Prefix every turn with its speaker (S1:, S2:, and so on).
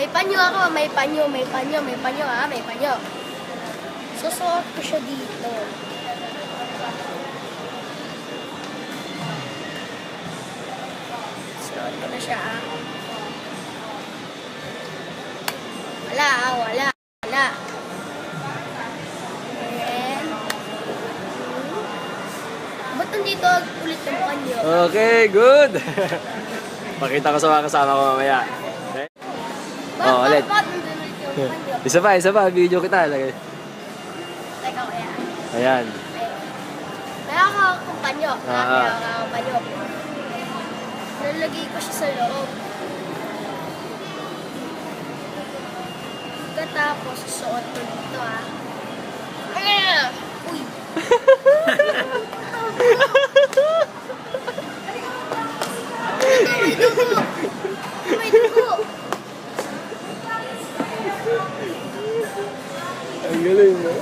S1: May panyo ako, may panyo ha, may panyo. Susuot ko siya dito. Suot ko na siya ha. Wala. And, ba't nandito ulit yung panyo?
S2: Okay, good. Pakita ko sa mga kasama ko mamaya. Okay? Oh, ulit.
S1: Ba't nandito ulit yung panyo?
S2: Isa pa, video kita. Lagay.
S1: Teka ko yan.
S2: Ayan.
S1: Meron akong panyo.
S2: Ah.
S1: Meron akong panyo. Nalagay ko siya sa loob. Pagkatapos, suot ko dito ha. Uy! May dugo!
S2: Ang galing, no?